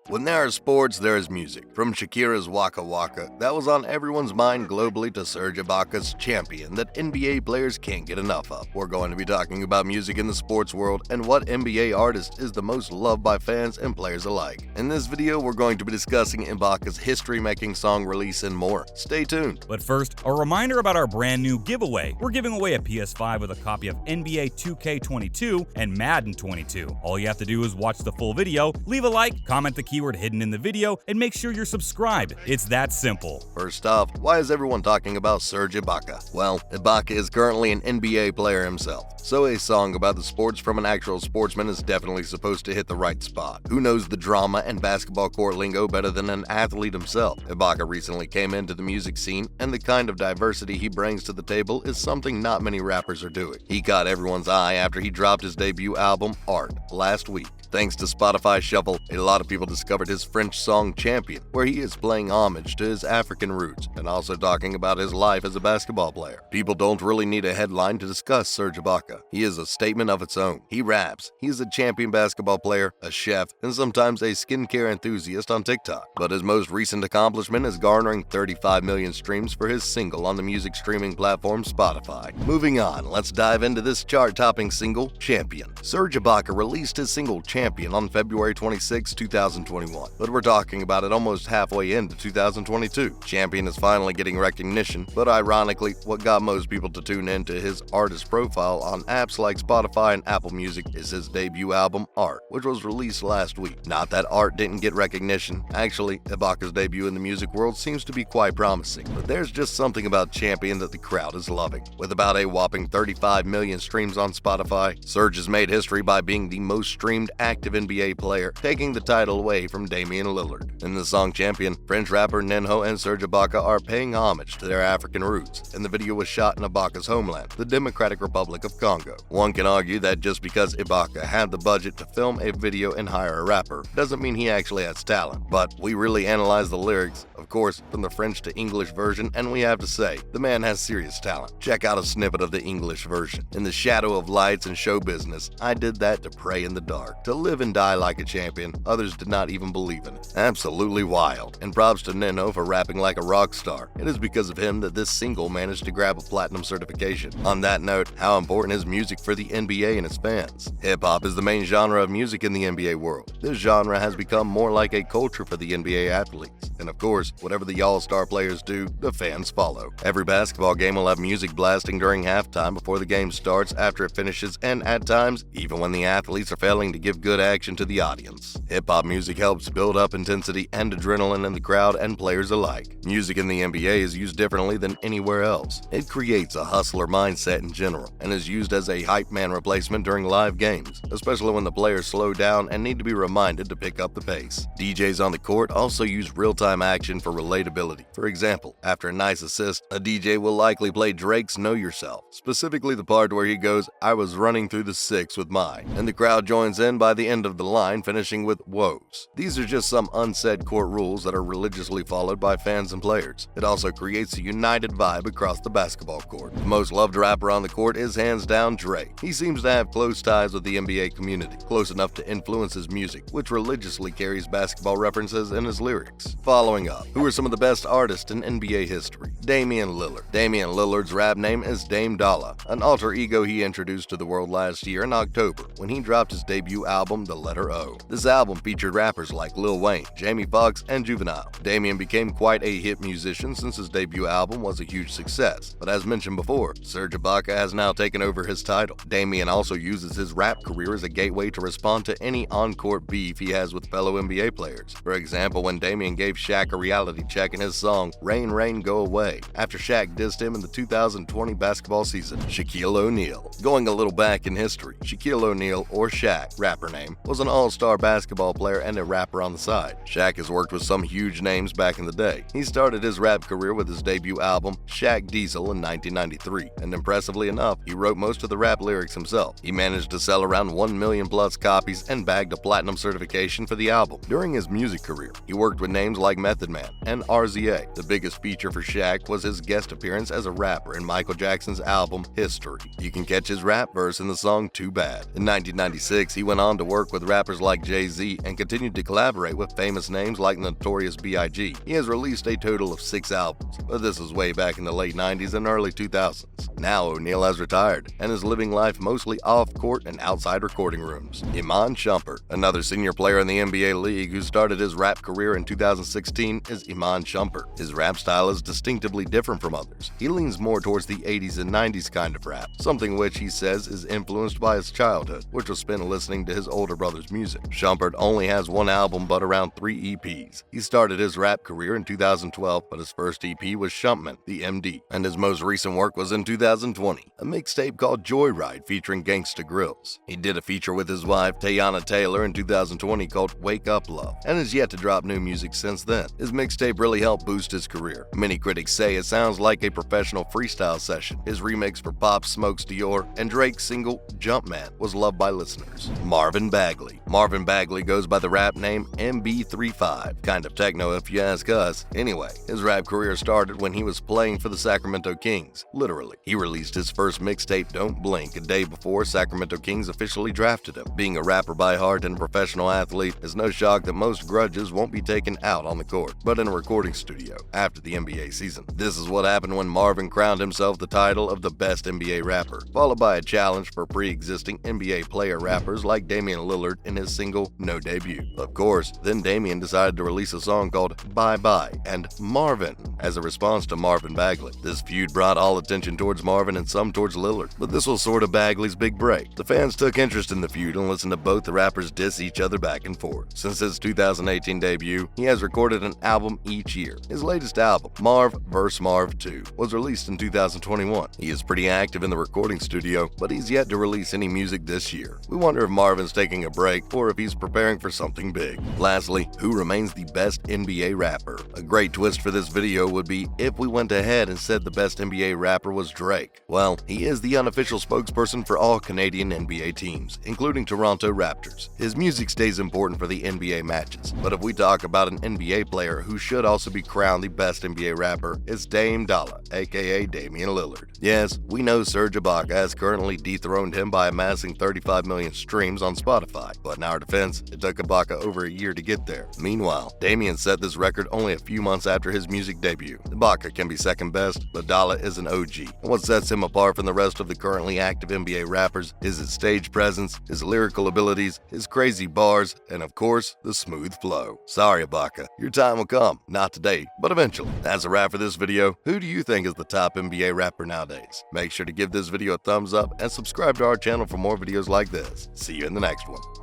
When there are sports, there is music. From Shakira's Waka Waka, that was on everyone's mind globally, to Serge Ibaka's Champion, that NBA players can't get enough of. We're going to be talking about music in the sports world and what NBA artist is the most loved by fans and players alike. In this video, we're going to be discussing Ibaka's history-making song release and more. Stay tuned. But first, a reminder about our brand new giveaway. We're giving away a PS5 with a copy of NBA 2K22 and Madden 22. All you have to do is watch the full video, leave a like, comment the keyword hidden in the video, and make sure you're subscribed. It's that simple. First off, why is everyone talking about Serge Ibaka? Well, Ibaka is currently an NBA player himself, so a song about the sports from an actual sportsman is definitely supposed to hit the right spot. Who knows the drama and basketball court lingo better than an athlete himself? Ibaka recently came into the music scene, and the kind of diversity he brings to the table is something not many rappers are doing. He caught everyone's eye after he dropped his debut album, Art, last week. Thanks to Spotify Shuffle, a lot of people discovered his French song Champion, where he is playing homage to his African roots and also talking about his life as a basketball player. People don't really need a headline to discuss Serge Ibaka. He is a statement of its own. He raps, he is a champion basketball player, a chef, and sometimes a skincare enthusiast on TikTok. But his most recent accomplishment is garnering 35 million streams for his single on the music streaming platform Spotify. Moving on, let's dive into this chart-topping single, Champion. Serge Ibaka released his single Champion on February 26, 2021, but we're talking about it almost halfway into 2022. Champion is finally getting recognition, but ironically, what got most people to tune into his artist profile on apps like Spotify and Apple Music is his debut album, Art, which was released last week. Not that Art didn't get recognition. Actually, Ibaka's debut in the music world seems to be quite promising, but there's just something about Champion that the crowd is loving. With about a whopping 35 million streams on Spotify, Serge has made history by being the most streamed active NBA player, taking the title away from Damian Lillard. In the song Champion, French rapper Ninho and Serge Ibaka are paying homage to their African roots, and the video was shot in Ibaka's homeland, the Democratic Republic of Congo. One can argue that just because Ibaka had the budget to film a video and hire a rapper, doesn't mean he actually has talent. But we really analyze the lyrics, of course, from the French to English version, and we have to say, the man has serious talent. Check out a snippet of the English version. In the shadow of lights and show business, I did that to pray in the dark, to live and die like a champion. Others did not even believe in it. Absolutely wild. And props to Ninho for rapping like a rock star. It is because of him that this single managed to grab a platinum certification. On that note, how important is music for the NBA and its fans? Hip-hop is the main genre of music in the NBA world. This genre has become more like a culture for the NBA athletes. And of course, whatever the all-star players do, the fans follow. Every basketball game will have music blasting during halftime before the game starts, after it finishes, and at times, even when the athletes are failing to give good action to the audience. Hip-hop music helps build up intensity and adrenaline in the crowd and players alike. Music in the NBA is used differently than anywhere else. It creates a hustler mindset in general, and is used as a hype man replacement during live games, especially when the players slow down and need to be reminded to pick up the pace. DJs on the court also use real-time action for relatability. For example, after a nice assist, a DJ will likely play Drake's Know Yourself, specifically the part where he goes, "I was running through the six with mine," and the crowd joins in by the end of the line, finishing with "woes." These are just some unsaid court rules that are religiously followed by fans and players. It also creates a united vibe across the basketball court. The most loved rapper on the court is hands down Drake. He seems to have close ties with the NBA community, close enough to influence his music, which religiously carries basketball references in his lyrics. Following up, who are some of the best artists in NBA history? Damian Lillard. Damian Lillard's rap name is Dame Dollar, an alter ego he introduced to the world last year in October when he dropped his debut album, The Letter O. This album featured rappers like Lil Wayne, Jamie Foxx, and Juvenile. Damian became quite a hit musician since his debut album was a huge success, but as mentioned before, Serge Ibaka has now taken over his title. Damian also uses his rap career as a gateway to respond to any on-court beef he has with fellow NBA players. For example, when Damian gave Shaq a reality check in his song, Rain, Rain, Go Away, after Shaq dissed him in the 2020 basketball season. Shaquille O'Neal. Going a little back in history, Shaquille O'Neal, or Shaq, rapper name, was an all-star basketball player and a rapper on the side. Shaq has worked with some huge names back in the day. He started his rap career with his debut album, Shaq Diesel, in 1993, and impressively enough, he wrote most of the rap lyrics himself. He managed to sell around 1 million plus copies and bagged a platinum certification for the album. During his music career, he worked with names like Method Man, and RZA. The biggest feature for Shaq was his guest appearance as a rapper in Michael Jackson's album History. You can catch his rap verse in the song Too Bad. In 1996, he went on to work with rappers like Jay-Z and continued to collaborate with famous names like Notorious B.I.G. He has released a total of 6 albums, but this was way back in the late 90s and early 2000s. Now O'Neal has retired and is living life mostly off-court and outside recording rooms. Iman Shumpert, another senior player in the NBA League who started his rap career in 2016, is Iman Shumpert. His rap style is distinctively different from others. He leans more towards the 80s and 90s kind of rap, something which he says is influenced by his childhood, which was spent listening to his older brother's music. Shumpert only has 1 album but around 3 EPs. He started his rap career in 2012, but his first EP was Shumpman, the MD, and his most recent work was in 2020, a mixtape called Joyride featuring Gangsta Grills. He did a feature with his wife, Teyana Taylor, in 2020 called Wake Up Love, and has yet to drop new music since then. His mixtape really helped boost his career. Many critics say it sounds like a professional freestyle session. His remix for Pop Smoke's Dior and Drake's single Jumpman was loved by listeners. Marvin Bagley. Marvin Bagley goes by the rap name MB35. Kind of techno if you ask us. Anyway, his rap career started when he was playing for the Sacramento Kings. Literally. He released his first mixtape, Don't Blink, a day before Sacramento Kings officially drafted him. Being a rapper by heart and a professional athlete, it's no shock that most grudges won't be taken out on the court, but in a recording studio after the NBA season. This is what happened when Marvin crowned himself the title of the best NBA rapper, followed by a challenge for pre-existing NBA player rappers like Damian Lillard in his single No Debut. Of course, then Damian decided to release a song called Bye Bye and Marvin as a response to Marvin Bagley. This feud brought all attention towards Marvin and some towards Lillard, but this was sort of Bagley's big break. The fans took interest in the feud and listened to both the rappers diss each other back and forth. Since his 2018 debut, he has recorded an album each year. His latest album, Marv vs. Marv 2, was released in 2021. He is pretty active in the recording studio, but he's yet to release any music this year. We wonder if Marvin's taking a break or if he's preparing for something big. Lastly, who remains the best NBA rapper? A great twist for this video would be if we went ahead and said the best NBA rapper was Drake. Well, he is the unofficial spokesperson for all Canadian NBA teams, including Toronto Raptors. His music stays important for the NBA matches, but if we talk about an NBA player who should also be crowned the best NBA rapper, it's Dame Dollar, aka Damian Lillard. Yes, we know Serge Ibaka has currently dethroned him by amassing 35 million streams on Spotify, but in our defense, it took Ibaka over a year to get there. Meanwhile, Damian set this record only a few months after his music debut. Ibaka can be second best, but Dollar is an OG, and what sets him apart from the rest of the currently active NBA rappers is his stage presence, his lyrical abilities, his crazy bars, and of course, the smooth flow. Sorry Ibaka, your time will come. Not today, but eventually. That's a wrap for this video. Who do you think is the top NBA rapper nowadays? Make sure to give this video a thumbs up and subscribe to our channel for more videos like this. See you in the next one.